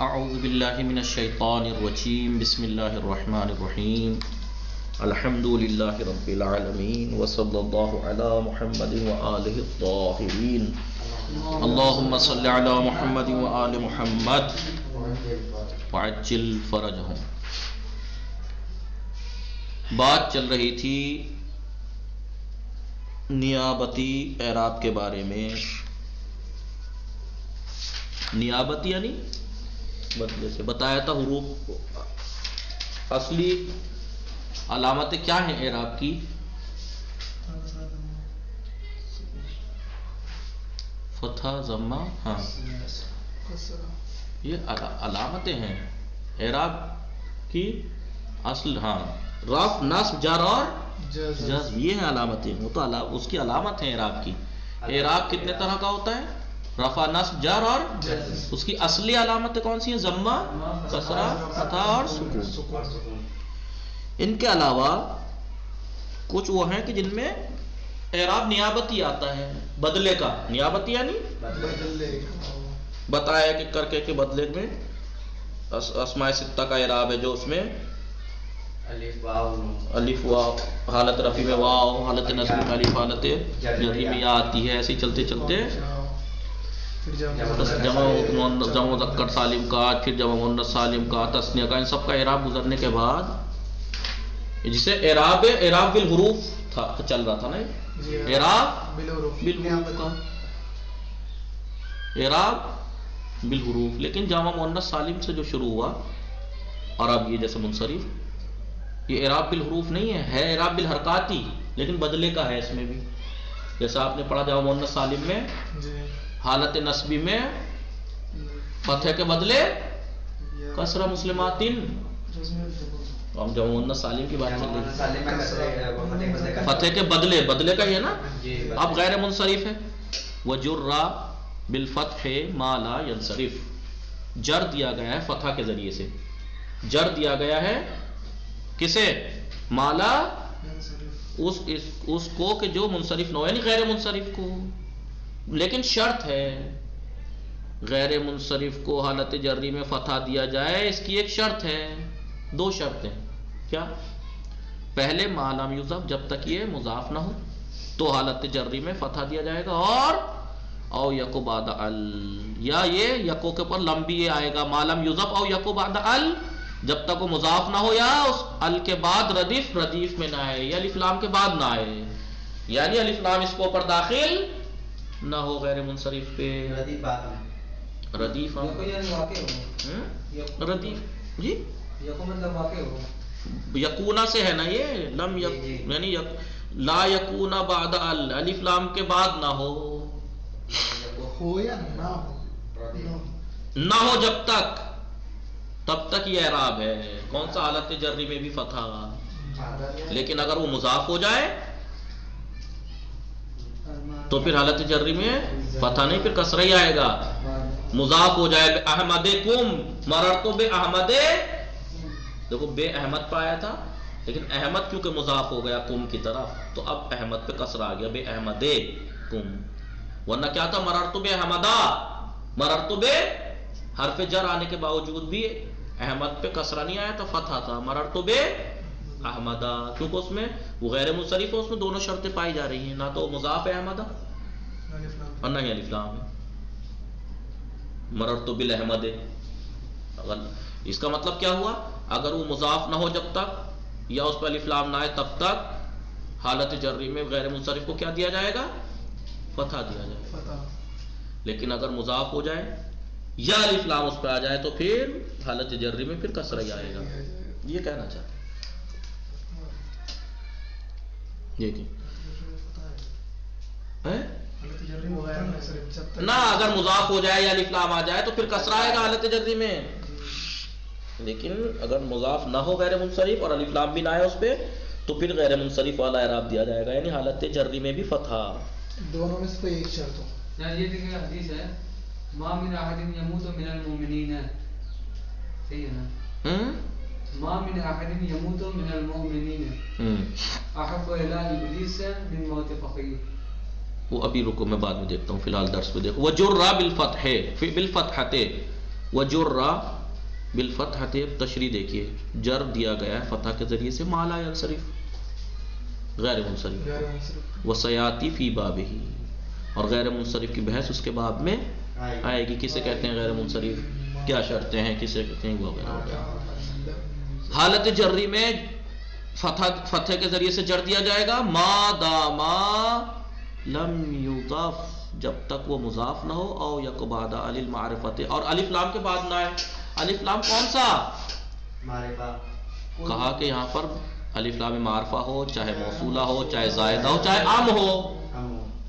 اعوذ باللہ من الشیطان الرجیم بسم اللہ الرحمن الرحیم الحمد للہ رب العالمین وصلی اللہ علی محمد وآلہ الطاہرین اللہم صلی علی محمد وآل محمد وعجل فرجہم۔ بات چل رہی تھی نیابتی اعراب کے بارے میں۔ نیابتی یعنی بدلے سے بتایا تھا حروف اصلی علامتیں کیا ہیں اعراب کی؟ فتح، ضمہ، ہاں یہ علامتیں ہیں اعراب کی اصل، ہاں رفع، نصب، جر اور جزم، یہ ہیں علامتیں۔ وہ تو اس کی علامت ہیں اعراب کی۔ اعراب کتنے طرح کا ہوتا ہے؟ رفع، نصب، جر اور اس کی اصلی علامتیں کون سی ہیں؟ ضمہ، کسرہ، فتح اور سکون۔ ان کے علاوہ کچھ وہ ہیں کہ جن میں اعراب نیابتی آتا ہے، بدلے کا۔ نیابتی یعنی بتایا کہ کر کے بدلے میں اسماء ستہ کا اعراب ہے، جو اس میں الف واو، حالت رفع میں واو، حالت نصب میں الف، حالت جری میں یا آتی ہے۔ ایسے چلتے چلتے جمع مذکر سالم کا، پھر جمع مؤنث سالم کا، تثنیہ کا، ان سب کا اعراب گزرنے کے بعد جسے اعراب بالحروف تھا چل رہا تھا نا، اعراب بالحروف کا، اعراب بالحروف۔ لیکن جمع مؤنث سالم سے جو شروع ہوا، اور اب یہ جیسے منصرف، یہ اعراب بالحروف نہیں ہے اعراب بالحرکاتی، لیکن بدلے کا ہے اس میں بھی۔ جیسا آپ نے پڑھا جمع مؤنث سالم میں حالت نصبی میں فتح کے بدلے کسرہ مسلماتن، ہم جمع مؤنث سالم کی بات چل رہی ہے، فتح کے بدلے کا ہی ہے نا۔ اب غیر منصرف ہے، وجر بالفتح ما لا ينصرف، جر دیا گیا ہے فتح کے ذریعے سے، جر دیا گیا ہے کسے؟ مالا، اس کو کہ جو منصرف نہ ہو، یعنی غیر منصرف کو۔ لیکن شرط ہے، غیر منصرف کو حالت جری میں فتح دیا جائے، اس کی ایک شرط ہے، دو شرطیں۔ کیا؟ پہلے ما لم یضاف، جب تک یہ مضاف نہ ہو تو حالت جری میں فتح دیا جائے گا، اور او یکو بعد ال، یا یہ یکو کے اوپر لمبی یہ آئے گا، ما لم یضاف او یکو بعد ال، جب تک وہ مضاف نہ ہو یا اس ال کے بعد ردیف میں نہ آئے، یا الف لام کے بعد نہ آئے، یعنی الف لام اس کو اوپر داخل نہ ہو غیر منصرف پہ۔ ردیف جی یکونا سے ہے نا، یہ لم یعنی لا یکونا بعد ال، الف لام کے بعد نہ ہو یا نہ ہو جب تک، تب تک یہ اعراب ہے۔ کون سا؟ حالت جری میں بھی فتح۔ لیکن اگر وہ مضاف ہو جائے تو پھر حالت جری میں فتح نہیں، پھر کسرہ ہی آئے گا۔ مضاف ہو جائے، احمدکم مررت باحمد، دیکھو بے احمد پہ آیا تھا، لیکن احمد کیونکہ مضاف ہو گیا کم کی طرف، تو اب احمد پہ کسرہ آ گیا، بے احمدکم۔ ورنہ کیا تھا؟ مررت باحمدا، مررت بے حرف جر آنے کے باوجود بھی احمد پہ کسرہ نہیں آیا تھا، فتح تھا، مررت بے احمدہ، کیونکہ اس میں وہ غیر منصرف ہے، اس میں دونوں شرطیں پائی جا رہی ہیں، نہ تو مضاف ہے احمدہ اور نہ ہی الف لام ہے۔ مررت بالاحمد، اس کا مطلب کیا ہوا؟ اگر وہ مضاف نہ ہو جب تک، یا اس پہ الف لام نہ آئے تب تک، حالت جری میں غیر منصرف کو کیا دیا جائے گا؟ فتح دیا جائے گا۔ لیکن اگر مضاف ہو جائے یا الف لام اس پہ آ جائے تو پھر حالت جری میں پھر کسرہ ہی آئے گا۔ یہ کہنا چاہتے نہ، اگر مضاف ہو جائے یا الف لام آ جائے تو پھر کسرہ آئے گا حالت جری میں، لیکن اگر مضاف نہ ہو غیر منصرف اور الف لام بھی نہ آئے اس پہ تو پھر غیر منصرف والا اعراب دیا جائے گا، یعنی حالت جری میں بھی فتح۔ دونوں میں سے کوئی ایک شرط ہو۔ یہ دیکھیں حدیث ہے، ما من احد يموت من المؤمنین، صحیح ہے نا؟ ما من احد يموت من المؤمنین احب الى ابلیس من موت فخیر۔ وہ ابھی رکو، میں بعد میں دیکھتا ہوں، فی الحال درس میں دیکھو۔ وجر بالفتح، بالفتحۃ، وجرا بالفتح، تشریح دیکھیے، جر دیا گیا ہے فتح کے ذریعے سے، ما لا ینصرف غیر منصرف، وسیاتی فی بابہ، اور غیر منصرف کی بحث اس کے باب میں آئے گی. کسے کہتے ہیں غیر منصرف، کیا شرطیں ہیں، کسے کہتے ہیں، وغیرہ. حالت جری میں فتح کے ذریعے سے جر دیا جائے گا، ما داما لم یضاف، جب تک وہ مضاف نہ ہو، او یک بعد علی المعرفت، اور الف لام کے بعد نہ ہے. الف لام کون سا؟ معرفہ. کہا کہ یہاں پر الف لام معرفہ ہو، چاہے موصولہ ہو، چاہے زائدہ ہو، چاہے ام ہو.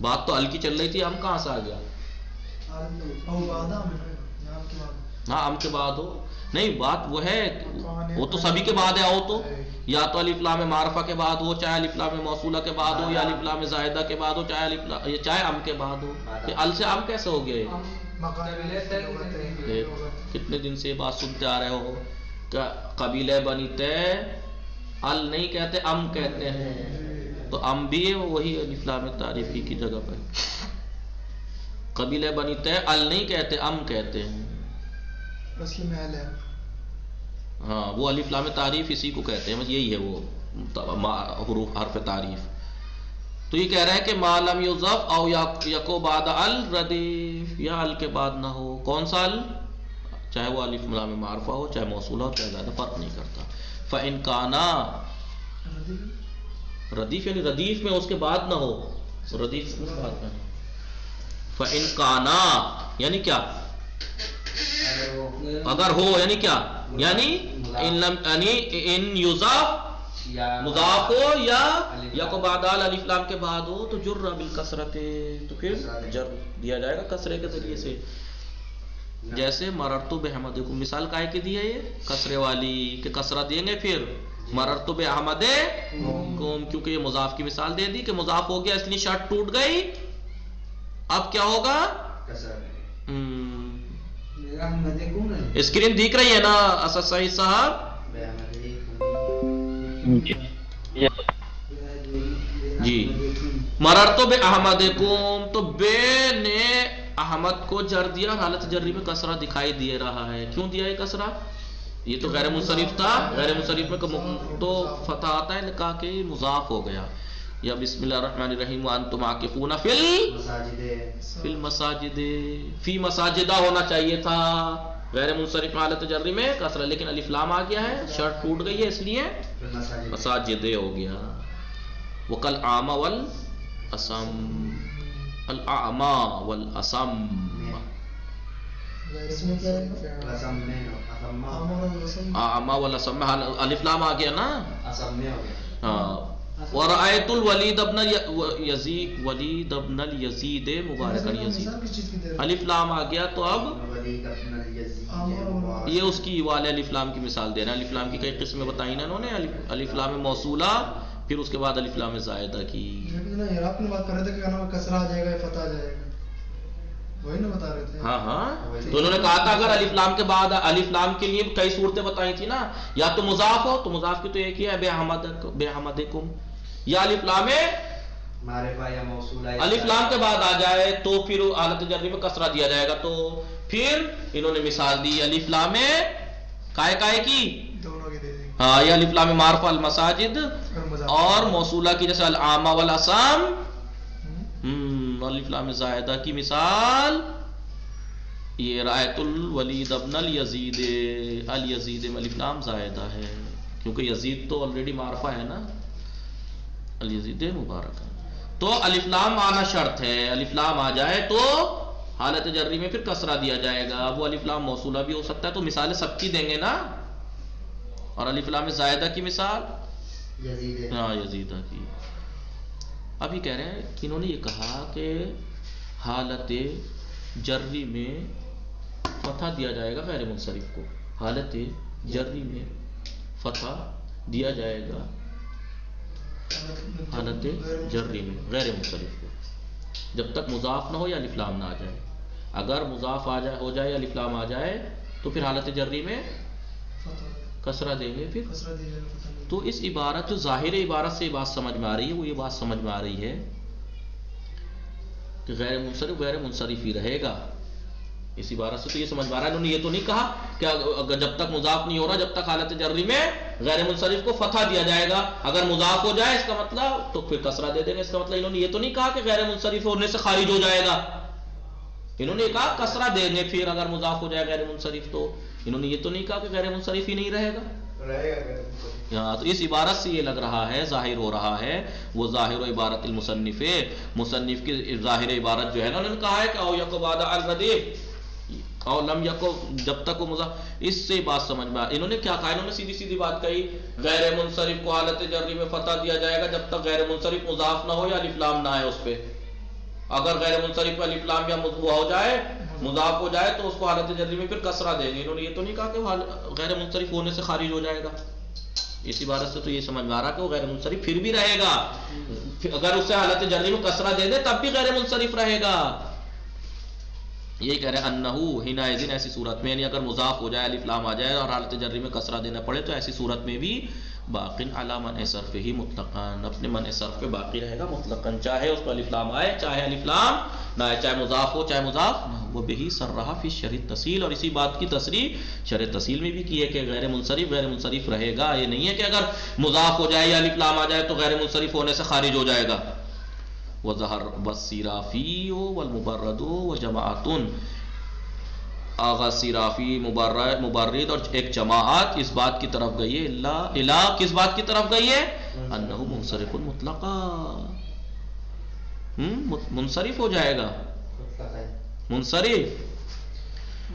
بات تو ال کی چل رہی تھی، ام کہاں سے آ گیا؟ ہاں ام کے بعد ہو، نہیں بات وہ ہے، وہ تو سبھی کے بعد ہے. او تو یا تو الف لام معرفہ کے بعد ہو، چاہے الف لام موصولہ کے بعد ہو، یا الف لام زائدہ کے بعد ہو، چاہے ام کے بعد ہو. ال سے ام کیسے ہو گئے؟ کتنے دن سے یہ بات سنتے آ رہے ہو کہ قبیلہ بنی تے ال نہیں کہتے، ام کہتے ہیں. تو ام بھی ہے وہی الف لام تعریفی کی جگہ پہ. قبیلہ بنی تے ال نہیں کہتے، ام کہتے ہیں. اصل میں ال ہے. ہاں وہ الف لام تعریف اسی کو کہتے ہیں، یہی ہے وہ حروف حرف تعریف. تو یہ کہہ رہا ہے کہ ما لم یضاف او یکو بعد ال ردیف، یا ال کے بعد نہ ہو. کون سا ال؟ چاہے وہ الف لام معرفہ ہو، چاہے موصولہ ہو، چاہے زیادہ، فرق نہیں کرتا. فإن کانا ردیف، یعنی ردیف میں اس کے بعد نہ ہو، ردیف میں بعد میں. فإن کانا یعنی کیا؟ اگر ہو، یعنی کیا؟ یعنی ان یضاف مضاف ہو، یا یکو بعد الف لام کے بعد ہو، تو جر بالکسرت، تو پھر جر دیا جائے گا کسرے کے ذریعے سے. جیسے مررت بحمدکم، مثال کائے کی دی ہے یہ؟ کسرے والی، کہ کسرہ دیں گے پھر مررت بحمدکم، کیونکہ یہ مضاف کی مثال دے دی کہ مضاف ہو گیا، اس لیے شرط ٹوٹ گئی. اب کیا ہوگا؟ اسکرین دیکھ رہی ہے نا اسد سعید صاحب؟ جی. مررت باحمدکم، تو بے نے احمد کو جر دیا، حالت جری میں کسرہ دکھائی دے رہا ہے. کیوں دیا ہے کسرہ؟ یہ تو غیر منصرف تھا، غیر منصرف میں تو فتح آتا ہے، کہا کہ مضاف ہو گیا. یا بسم اللہ الرحمن الرحیم وانتم عاکفون فی المساجد، فی مساجدہ ہونا چاہیے تھا غیر منصرف حالت جری میں کسرہ، لیکن الف لام آ گیا ہے، شرط ٹوٹ گئی ہے، اس لیے مساجد ہو گیا. وقل اعمی والاسم، الاعمی والاسم، اعمی والاسم الف لام آ گیا نا. ہاں. ورأیت الولید ابن یزید، ولید ابن الیزید مبارکن یزید، الف لام آ گیا. تو اب یہ اس کی والے الف لام کی مثال دے رہے ہیں. الف لام کی کئی قسمیں بتائی نا انہوں نے، الف لام موصولہ، پھر اس کے بعد الف لام زائدہ کی. آپ نے بات کر رہے تھے کہ کسرہ آ جائے گا، فتح آ جائے گا، وہی نا بتا رہے تھے. ہاں ہاں، تو انہوں نے کہا تھا اگر الف لام کے بعد الف لام کے لیے کئی صورتیں بتائی تھی نا، یا تو مضاف ہو، تو مضاف کی تو ایک ہی ہے بے حمدکم، یا الف لام معرفہ یا موصولہ الف لام کے بعد آ جائے تو پھر حالت جری میں کسرہ دیا جائے گا. تو پھر انہوں نے مثال دی الف لام کائے کی، ہاں، یا الف لام معرفہ المساجد، اور موصولہ کی جیسے الاعمی والاسم، الف لام زائدہ کی مثال یہ رأیت الولید ابن الیزید، الیزید میں الف لام زائدہ ہے، کیونکہ یزید تو آلریڈی معرفہ ہے نا، الیزید مبارک. تو الف لام آنا شرط ہے، الف لام آ جائے تو حالت جری میں پھر کسرہ دیا جائے گا. وہ الف لام موصولہ بھی ہو سکتا ہے، تو مثالیں سب کی دیں گے نا. اور الف لام زائدہ کی مثال ہاں یزیدہ کی. ابھی کہہ رہے ہیں کہ انہوں نے یہ کہا کہ حالت جری میں فتح دیا جائے گا غیر منصرف کو، حالت جری میں فتح دیا جائے گا حالت جری میں غیر منصرف کو، جب تک مضاف نہ ہو یا الف لام نہ آ جائے. اگر مضاف ہو جائے یا الف لام آ جائے تو پھر حالت جری میں کسرہ دیں گے. پھر تو اس عبارت، جو ظاہر عبارت سے یہ بات سمجھ میں آ رہی ہے، وہ یہ بات سمجھ میں آ رہی ہے کہ غیر منصرف ہی رہے گا. اس عبارت سے تو یہ سمجھ میں آ رہا ہے انہوں نے یہ تو نہیں کہا کہ جب تک مضاف نہیں ہو رہا جب تک حالت جری میں غیر منصرف کو فتح دیا جائے گا، اگر مضاف ہو جائے اس کا مطلب تو پھر کسرہ دے دیں گے. اس کا مطلب انہوں نے یہ تو نہیں کہا کہ غیر منصرف ہونے سے خارج ہو جائے گا، انہوں نے کہا کسرہ دیں گے پھر اگر مضاف ہو جائے غیر منصرف. تو انہوں نے یہ تو نہیں کہا کہ غیر منصرف ہی نہیں رہے گا. تو اس عبارت سے یہ لگ رہا ہے، ظاہر ہو رہا ہے، وہ ظاہر و عبارت المصنف، مصنف کی ظاہر عبارت جو ہے نا انہوں نے کہا ہے کہ او یکو بعد الردیف او لم یکو، جب تک وہ مضاف، اس سے بات سمجھ میں. انہوں نے کیا کہا؟ انہوں نے سیدھی سیدھی بات کہی غیر منصرف کو حالت جری میں فتح دیا جائے گا جب تک غیر منصرف مضاف نہ ہو یا الف لام نہ آئے اس پہ. اگر غیر منصرف الف لام یا مضاف ہو جائے، مضاف ہو جائے تو اس کو حالت جری میں پھر کسرہ دیں گے. انہوں نے یہ تو نہیں کہا کہ غیر منصرف ہونے سے خارج ہو جائے گا. اس عبارت سے تو یہ سمجھ میں آ رہا کہ وہ غیر منصرف پھر بھی رہے گا، اگر اسے حالت جری میں کسرہ دے دے تب بھی غیر منصرف رہے گا. یہی کہہ رہے ہیں انہو حینئذ، ایسی صورت میں، یعنی اگر مضاف ہو جائے الف لام آ جائے اور حالت جری میں کسرہ دینا پڑے تو ایسی صورت میں بھی باقی علی منع صرف ہی مطلقاً، اپنے منع صرف پہ باقی رہے گا مطلقاً، چاہے اس پر الف لام آئے چاہے الف لام نہ آئے، چاہے مضاف ہو چاہے مضاف نہ ہو. وہ بہی صرح فی شرح التسہیل، اور اسی بات کی تصریح شرح تسہیل میں بھی کی ہے کہ غیر منصرف رہے گا. یہ نہیں ہے کہ اگر مضاف ہو جائے یا الف لام آ جائے تو غیر منصرف ہونے سے خارج ہو جائے گا. وظہر والصرافی والمبرد وجماعت، آغا صرافی مبرد اور ایک جماعت اس بات کی طرف گئی ہے، اللہ کس بات کی طرف گئی ہے؟ انہو منصرف مطلقا، منصرف ہو جائے گا منصرف.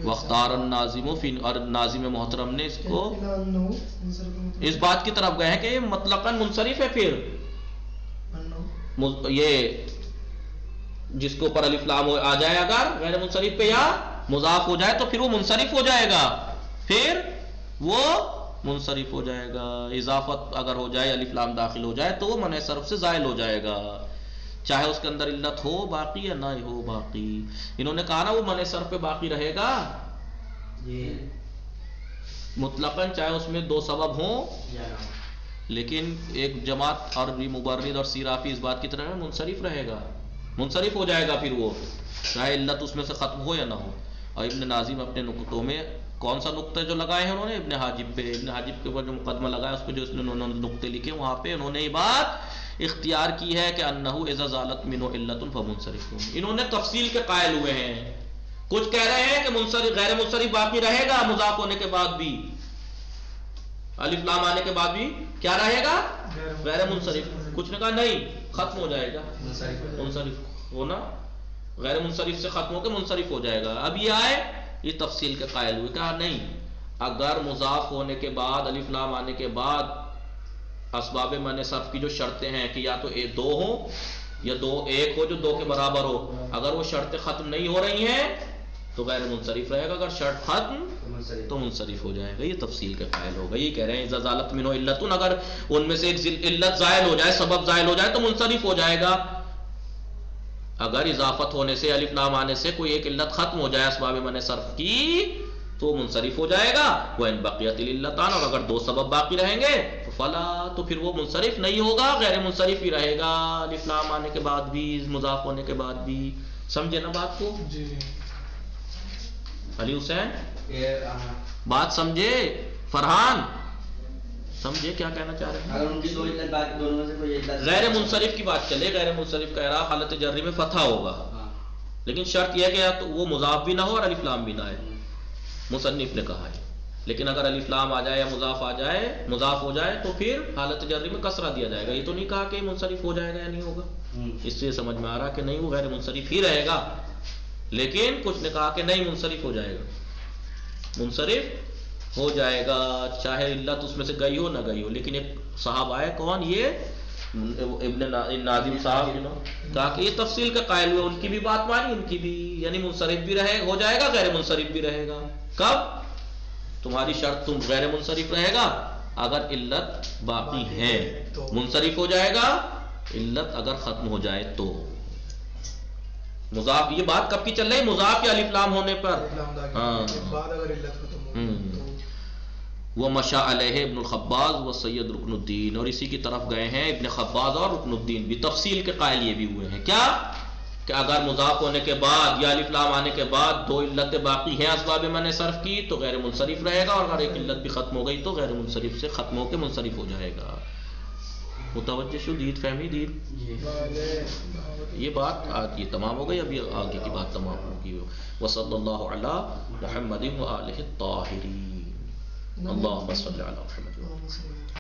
واختار الناظم فی، اور ناظم محترم نے اس کو اس بات کی طرف گئے ہیں کہ یہ مطلقاً منصرف ہے. پھر یہ جس کے اوپر الف لام آ جائے اگر غیر منصرف پہ یا مضاف ہو جائے تو پھر وہ منصرف ہو جائے گا، پھر وہ منصرف ہو جائے گا. اضافت اگر ہو جائے الف لام داخل ہو جائے تو وہ منع صرف سے زائل ہو جائے گا، چاہے اس کے اندر علت ہو باقی یا نہ ہو باقی. انہوں نے کہا نا وہ منع صرف پہ باقی رہے گا مطلقاً، چاہے اس میں دو سبب ہوں، لیکن ایک جماعت اور مبرد اور صرافی اس بات کی طرح منصرف رہے گا، منصرف ہو جائے گا پھر وہ، چاہے علت اس میں سے ختم ہو یا نہ ہو. اور ابن ناظم اپنے نقطوں میں کون سا نقطے جو لگائے ہیں انہوں نے ابن حاجب پہ، ابن حاجب کے اوپر جو مقدمہ لگایا اس پہ جو انہوں نے نقطے لکھے وہاں پہ انہوں نے یہ بات اختیار کی ہے کہ انہو اذا زالت منہ علت فمنصرف. انہوں نے تفصیل کے قائل ہوئے ہیں. کچھ کہہ رہے ہیں کہ منصرف غیر منصرف باقی رہے گا مضاف ہونے کے بعد بھی، الف لام آنے کے بعد بھی کیا رہے گا؟ غیر منصرف. کچھ نے کہا نہیں ختم ہو جائے گا، منصرف ہونا غیر منصرف سے ختم ہو کے منصرف ہو جائے گا. اب یہ آئے یہ تفصیل کے قائل ہوئے، کہا نہیں، اگر مضاف ہونے کے بعد الف لام آنے کے بعد اسباب منع صرف کی جو شرطیں ہیں کہ یا تو دو ہوں یا دو ایک ہو جو دو کے برابر ہو، اگر وہ شرطیں ختم نہیں ہو رہی ہیں تو غیر منصرف رہے گا، اگر شرط ختم تو منصرف ہو جائے گا. یہ تفصیل کے قائل ہوگا. یہ کہہ رہے ہیں اذا زالت منہ علت، اگر ان میں سے ایک علت زائل ہو جائے، سبب زائل ہو جائے تو منصرف ہو جائے گا. اگر اضافت ہونے سے الف لام آنے سے کوئی ایک علت ختم ہو جائے اسباب منع صرف کی تو منصرف ہو جائے گا. وَإِن بَقِيَتِ الْعِلَّتَانِ، اور اگر دو سبب باقی رہیں گے فلا، تو پھر وہ منصرف نہیں ہوگا، غیر منصرف ہی رہے گا، الف لام آنے کے بعد بھی مضاف ہونے کے بعد بھی. سمجھے نا بات کو؟ جی علی حسین بات سمجھے؟ فرحان سمجھے کیا کہنا چاہ رہے ہیں؟ اگر ان کی دو علت باقی دونوں میں سے کوئی علت، غیر منصرف کی بات چلے، غیر منصرف کا اعراب حالت جری میں فتح ہوگا، لیکن شرط یہ ہے کہ یا تو وہ مضاف بھی نہ ہو اور الف لام بھی نہ آئے، مصنف نے کہا ہے. لیکن اگر الف لام آ جائے یا مضاف آ جائے، مضاف ہو جائے تو پھر حالت جری میں کسرہ دیا جائے گا. یہ تو نہیں کہا کہ منصرف ہو جائے گا یا نہیں ہوگا. اس سے سمجھ میں آ رہا کہ نہیں وہ غیر منصرف ہی رہے گا، لیکن کچھ نے کہا کہ نہیں منصرف ہو جائے گا، منصرف ہو جائے گا چاہے علت اس میں سے گئی ہو نہ گئی ہو. لیکن ایک صاحب آئے، کون؟ یہ ابن ناظم صاحب، کہا کہ یہ تفصیل کا قائل ہوئے، ان کی بھی بات مانی، ان کی بھی، یعنی منصرف بھی رہے ہو جائے گا، غیر منصرف بھی رہے گا. کب؟ تمہاری شرط تم غیر منصرف رہے گا اگر علت باقی ہے، منصرف ہو جائے گا علت اگر ختم ہو جائے تو. مضاف، یہ بات کب کی چل رہی؟ مضاف یا الف لام ہونے پر. ہاں، وہ مشا علیہ ابن الخباز و سید رکن الدین، اور اسی کی طرف گئے ہیں ابن خباز اور رکن الدین بھی. تفصیل کے قائل یہ بھی ہوئے ہیں کیا کہ اگر مضاف ہونے کے بعد یا الف لام آنے کے بعد دو علتیں باقی ہیں اسباب منع صرف کی تو غیر منصرف رہے گا، اور اگر ایک علت بھی ختم ہو گئی تو غیر منصرف سے ختم ہو کے منصرف ہو جائے گا. متوجہ شدید فہمی دید یہ بات آج یہ تمام ہو گئی. ابھی آگے کی بات تمام ہوگی. وصلی اللہ علی محمد وآلہ الطاہرین. اللہم صلی علی محمد.